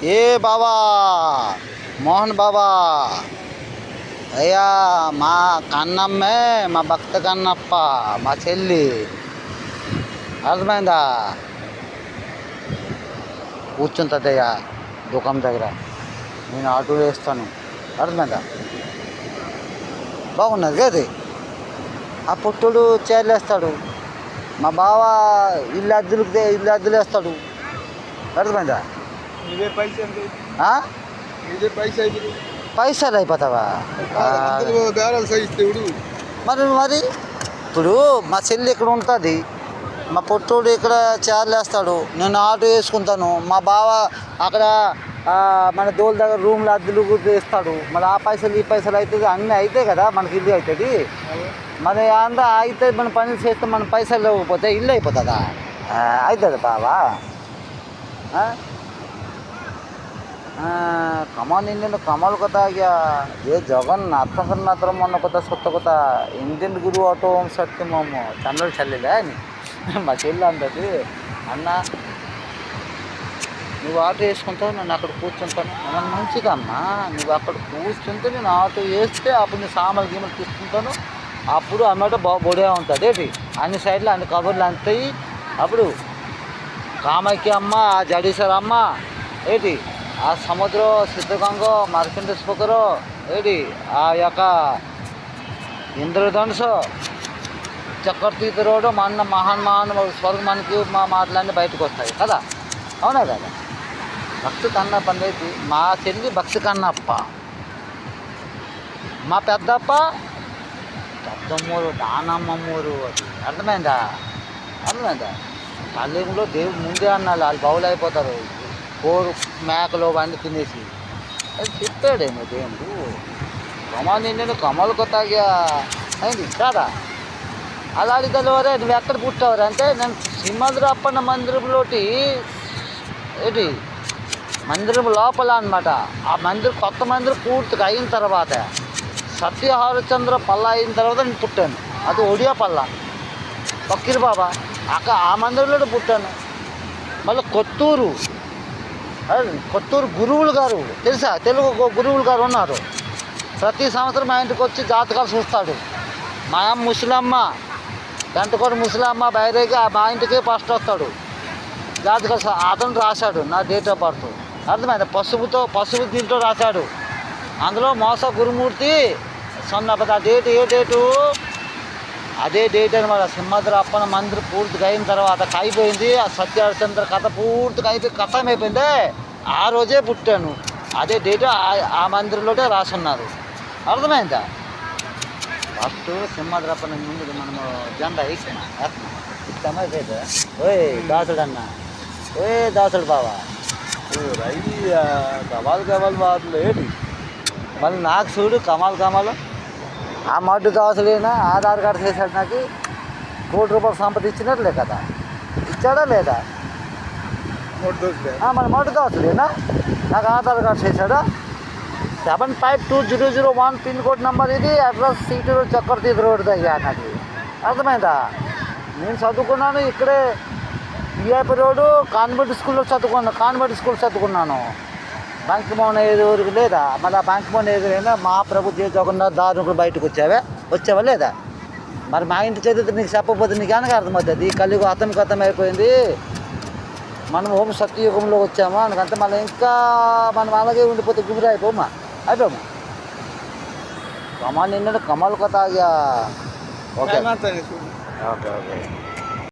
ఏ బాబా మోహన్ బాబా అయ్యా మా కన్నమ్మే మా భక్త కన్నప్ప మా చెల్లి అర్థమైందా కూర్చుంటుందయ్యా దుకాణం దగ్గర నేను ఆటో వేస్తాను అర్థమైందా బాగున్నది అది ఆ పుట్టుడు చేర్లేస్తాడు మా బావ ఇల్లు అద్దెలు వేస్తాడు అర్థమైందా పైసలు అయిపోతావా మరి ఇప్పుడు మా చెల్లి ఇక్కడ ఉంటుంది మా పొట్టోడు ఇక్కడ చేర్లేస్తాడు నేను ఆటో వేసుకుంటాను మా బావ అక్కడ మన దోల దగ్గర రూమ్లో అద్దెలు వేస్తాడు మరి ఆ పైసలు ఈ పైసలు అవుతుంది అన్నీ అవుతాయి కదా మనకి ఇల్లు అవుతుంది మరి అంతా అయితే మన పనులు చేస్తే మన పైసలు లేకపోతే ఇల్లు అయిపోతుందా అవుతుంది బావా कमाल इंडियन कमाल कथा गया ये जगन्नाथ मात्र मन कथा सत्य कथा इंडियन गुरु ऑटो सत्य मम चंद्र चलिले మా చెల్లి అంటది అన్న నువ్వు ఆటో వేసుకుంటావు నేను అక్కడ కూర్చుంటాను నన్ను మంచిదమ్మా నువ్వు అక్కడ కూర్చుంటే నేను ఆటో వేస్తే అప్పుడు నేను సామాన్లు గీమలు తీసుకుంటాను అప్పుడు అన్నమాట బొడే ఉంటుంది ఏంటి అన్ని సైడ్లో అన్ని కబుర్లు అంతాయి అప్పుడు కామాఖ్య అమ్మ జడేశ్వర అమ్మ ఏంటి ఆ సముద్రం సిద్ధగంగ మార్కండేశ్వర ఏంటి ఆ యొక్క ఇంద్రధనుష చక్రతీర్థ రోడ్డు మన మహాన్ స్వర్గమానికి మా మాటలన్నీ బయటకు వస్తాయి కదా అవునా కదా భక్తి కన్నప్ప అనేది మా చెల్లి భక్తి కన్నప్ప మా పెద్దప్ప పెద్దమ్మూరు దానమ్మమ్మూరు అది అర్థమైందా కలియుగంలో దేవుడు ముందే అన్నాడు వాళ్ళు బౌలు అయిపోతారు కోరు మేకలు అవన్నీ తినేసి అది చెప్పాడేమో దేవుడు కమాల్ నేను కమల్ కొత్తగా అయింది కాదా అలా అడిగలవరే నువ్వు ఎక్కడ పుట్టావరా అంటే నేను సింహాద్రప్పన్న మందిరంలోటి ఏంటి మందిరం లోపల అనమాట ఆ మందిరం కొత్త మందిరం పూర్తిగా అయిన తర్వాత సత్య హరిశ్చంద్ర పల్ల అయిన తర్వాత నేను పుట్టాను అది ఒడియా పల్ల ఫకీర్ బాబా ఆ మందిరంలో పుట్టాను మళ్ళీ కొత్తూరు గురువులు గారు తెలుసా తెలుగు గురువులు గారు ఉన్నారు ప్రతి సంవత్సరం మా ఇంటికి వచ్చి జాతకాలు చూస్తాడు మా అమ్మ ముసలమ్మ గంటకోటి ముసలమ్మ బయటకి మా ఇంటికి ఫస్ట్ వస్తాడు జాతకాలు అతను రాశాడు నా డేట్ ఆఫ్ బర్త్ అర్థమైంది పసుపు దీంట్లో రాశాడు అందులో మోస గురుమూర్తి సొన్నపద ఆ డేట్ ఏ డేటు అదే డేట్ అనమాట సింహాద్రి అప్పన్న మందిరం పూర్తిగా అయిన తర్వాత అయిపోయింది ఆ సత్యహరిశ్చంద్ర కథ పూర్తిగా అయిపోయి కథం అయిపోయింది ఆ రోజే పుట్టాను అదే డేట్ ఆ మందిరంలోనే రాసున్నారు అర్థమైందా ఫస్ట్ సింహాద్రి అప్పన్న ముందు మనము జెండా ఇస్తామా లేదా ఓయ్ దాసుడు అన్న దాసుడు బావా కమాల్ బాధలు ఏంటి మళ్ళీ నాకు చూడు కమాల్ ఆ మడ్డు దాసులేనా ఆధార్ కార్డు చేశాడు నాకు ₹1,00,00,000 సంపద ఇచ్చినట్లే కదా ఇచ్చాడా లేదా మరి మడ్డు దాసులేనా నాకు ఆధార్ కార్డు చేశాడా 752001 పిన్ కోడ్ నెంబర్ ఇది అడ్రస్ సీటు చక్రతీర్థ రోడ్ దగ్గర నాకు అర్థమైందా నేను చదువుకున్నాను ఇక్కడే విఐపి రోడ్డు కాన్వెంట్ స్కూల్ చదువుకున్నాను బంకిమోహన్ ఎదురు లేదా మళ్ళీ బంకిమోహన్ ఎదురైనా మహాప్రభు జయ జగన్నాథ్ దారుణుడు బయటకు వచ్చావా లేదా మరి మా ఇంటి చదివితే నీకు చెప్పకపోతే నీకు వెనక అర్థమవుతుంది కలియుగం అతం అయిపోయింది మనం ఓం సత్యయుగంలో వచ్చామా అందుకంటే మళ్ళీ ఇంకా మనం అలాగే ఉండిపోతే గుబురు అయిపోమా కమాల్ నిన్న కమాల్ కథ ఓకే ఓకే